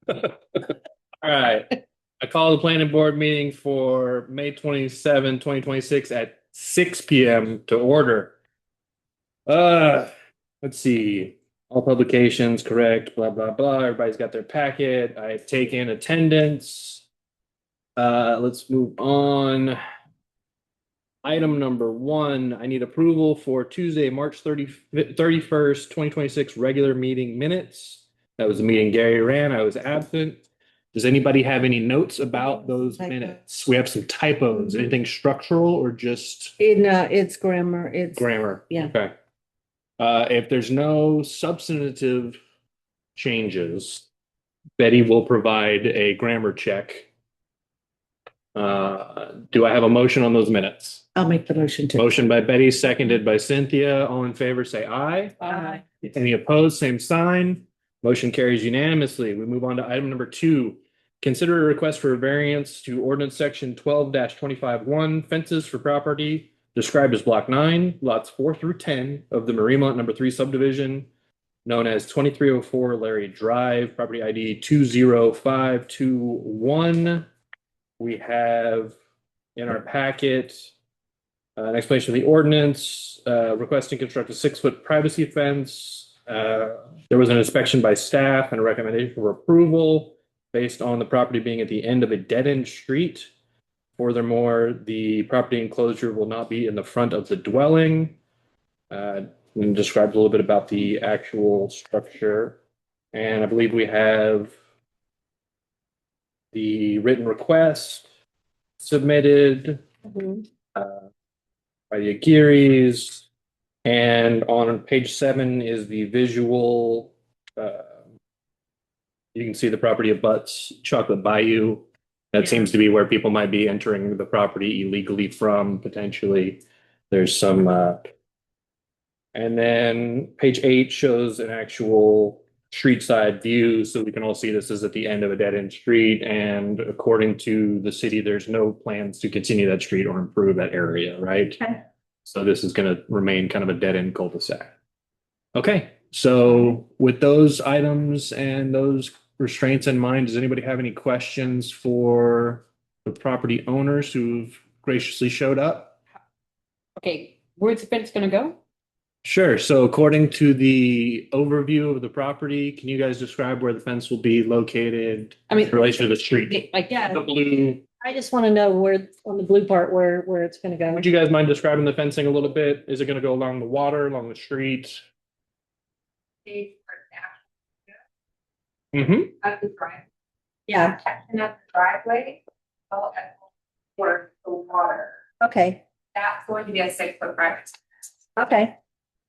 All right. I call the planning board meeting for May 27, 2026 at 6 p.m. to order. Uh, let's see. All publications correct, blah, blah, blah. Everybody's got their packet. I've taken attendance. Let's move on. Item number one, I need approval for Tuesday, March 31st, 2026 regular meeting minutes. That was the meeting Gary ran. I was absent. Does anybody have any notes about those minutes? We have some typos. Anything structural or just It's grammar. It's grammar? Yeah. Okay. If there's no substantive changes, Betty will provide a grammar check. Do I have a motion on those minutes? I'll make the motion to. Motion by Betty, seconded by Cynthia. All in favor, say aye. Aye. Any opposed, same sign. Motion carries unanimously. We move on to item number two. Consider a request for a variance to ordinance section 12-25-1 fences for property described as block 9, lots 4 through 10 of the Mariemont number 3 subdivision, known as 2304 Larry Drive, property ID 20521. We have in our packet an explanation of the ordinance, requesting construct a 6-foot privacy fence. There was an inspection by staff and a recommendation for approval based on the property being at the end of a dead-end street. Furthermore, the property enclosure will not be in the front of the dwelling. And describes a little bit about the actual structure. And I believe we have the written request submitted by the Aguirres. And on page 7 is the visual. You can see the property abuts Chocolate Bayou. That seems to be where people might be entering the property illegally from, potentially. There's some, and then page 8 shows an actual street side view, so we can all see this is at the end of a dead-end street. And according to the city, there's no plans to continue that street or improve that area, right? Okay. So this is going to remain kind of a dead-end cul-de-sac. Okay, so with those items and those restraints in mind, does anybody have any questions for the property owners who've graciously showed up? Okay, where's the fence gonna go? Sure. So according to the overview of the property, can you guys describe where the fence will be located in relation to the street? Like, yeah, The blue. I just want to know where on the blue part where it's going to go. Would you guys mind describing the fencing a little bit? Is it going to go along the water, along the street? Mm-hmm. At the drive. Yeah. Catching up the driveway. Where the water. Okay. That's going to be a 6-foot private. Okay.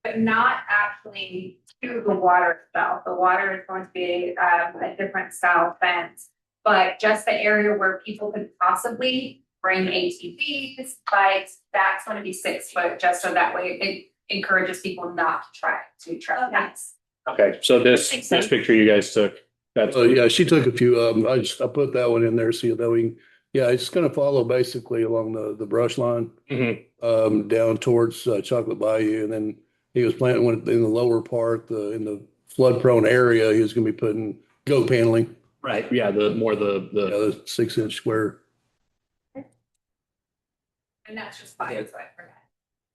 But not actually to the water itself. The water is going to be a different style fence. But just the area where people could possibly bring ATVs, bikes, that's going to be 6 foot, just so that way it encourages people not to try to trespass. Okay, so this picture you guys took, that's Yeah, she took a few of them. I put that one in there so that we, yeah, it's going to follow basically along the brush line, down towards Chocolate Bayou. And then he was planting one in the lower part, in the flood prone area. He was going to be putting goat paneling. right. Yeah, the 6-inch square. And that's just 5 foot for that.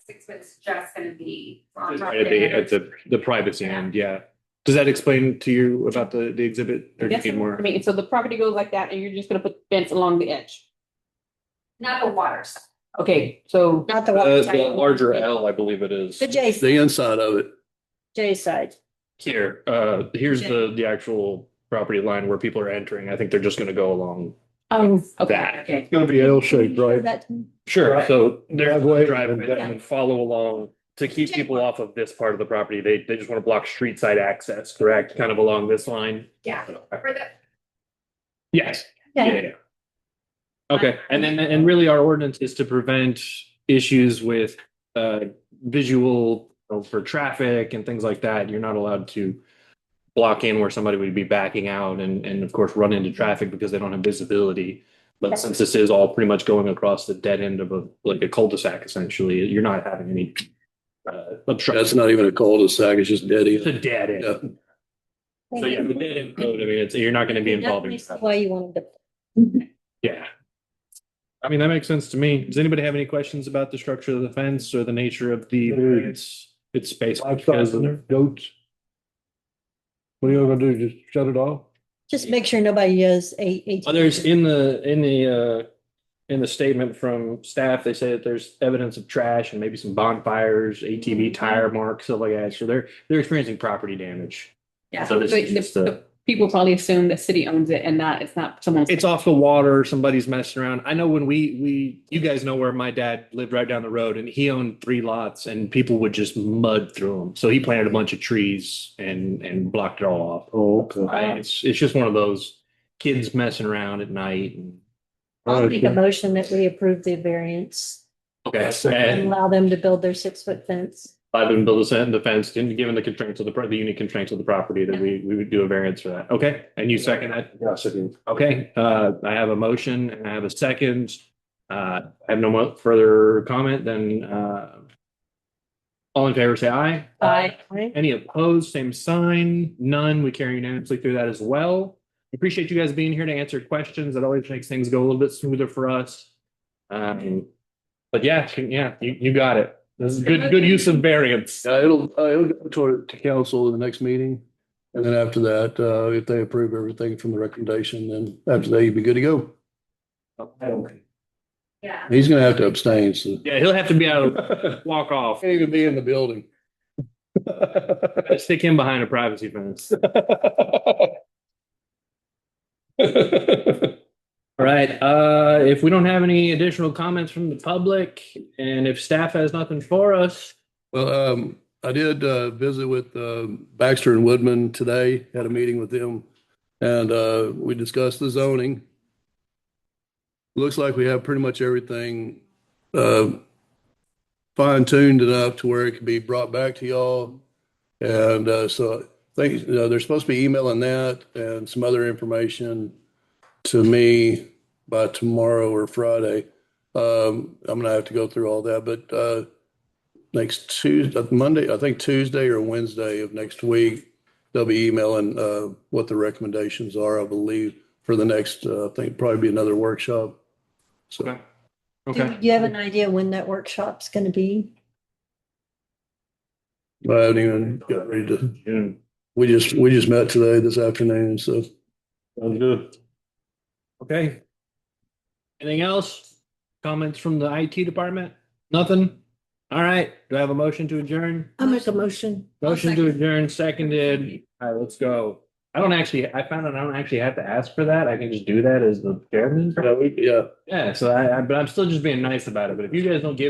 6 foot is just going to be on top right at the privacy end. Yeah. Does that explain to you about the exhibit, or do you need more? I mean, so the property goes like that, and you're just gonna put the fence along the edge. Not the water side. Okay, so Not the The larger L, I believe it is. The J The inside of it. side. Here, here's the actual property line where people are entering. I think they're just gonna go along. okay, That. okay. It's going to be L-shaped, right? That, Sure. So they're Driveway. driving and follow along to keep people off of this part of the property. They just want to block street side access, correct? Kind of along this line. Yeah. For the Yes. Okay. Yeah. Okay. And really our ordinance is to prevent issues with visual for traffic and things like that. You're not allowed to block in where somebody would be backing out and of course run into traffic because they don't have visibility. But since this is all pretty much going across the dead end of a cul-de-sac, essentially, you're not having any obstruction. That's not even a cul-de-sac. It's just dead It's a end. dead end. Yeah. So yeah, the dead end road, I mean, it's, you're not gonna be involved in. Definitely see why you wanted to. Yeah. I mean, that makes sense to me. Does anybody have any questions about the structure of the fence or the nature of the variance? It's basically because of Goats. What are you gonna do? Just shut it off? Just make sure nobody has a. well, there's in the statement from staff, they say that there's evidence of trash and maybe some bonfires, ATV tire marks, stuff like that. So they're experiencing property damage. Yeah, So this but is just the people probably assume the city owns it and not, it's not someone's. It's off the water. Somebody's messing around. I know when you guys know where my dad lived right down the road, and he owned 3 lots, and people would just mud through them. So he planted a bunch of trees and blocked it all off. Oh, okay. It's just one of those kids messing around at night. And, I'll make a motion that we approve the variance okay, and and allow them to build their 6-foot fence. I've been build the fence, and given the constraints of the unique constraints of the property, that we would do a variance for that. Okay, and you second that? Yes, it is. Okay, I have a motion and I have a second. I have no more further comment, then all in favor say aye. Aye. Any opposed, same sign, none. We carry unanimously through that as well. Appreciate you guys being here to answer questions. That always makes things go a little bit smoother for us. But yeah, you got it. This is good use of variance. It'll go to council in the next meeting. And then after that, if they approve everything from the recommendation, then after that, you'd be good to go. Yeah. He's gonna have to abstain, so. Yeah, he'll have to be able to walk off. Can't even be in the building. Stick him behind a privacy fence. All right, if we don't have any additional comments from the public, and if staff has nothing for us. Well, I did visit with Baxter and Woodman today, had a meeting with them, and we discussed the zoning. Looks like we have pretty much everything fine-tuned enough to where it can be brought back to y'all. And so I think they're supposed to be emailing that and some other information to me by tomorrow or Friday. I'm gonna have to go through all that, but next Tuesday, Monday, I think Tuesday or Wednesday of next week, they'll be emailing what the recommendations are, I believe, for the next, I think probably be another workshop. So Okay. Do you have an idea when that workshop's gonna be? I haven't even got ready to, June. we just met today, this afternoon, so. Sounds good. Okay. Anything else? Comments from the IT department? Nothing? All right. Do I have a motion to adjourn? I'll make a motion. Motion to adjourn, seconded. All right, let's go. I found out I don't actually have to ask for that. I can just do that as the chairman. Yeah. Yeah, so but I'm still just being nice about it. But if you guys don't give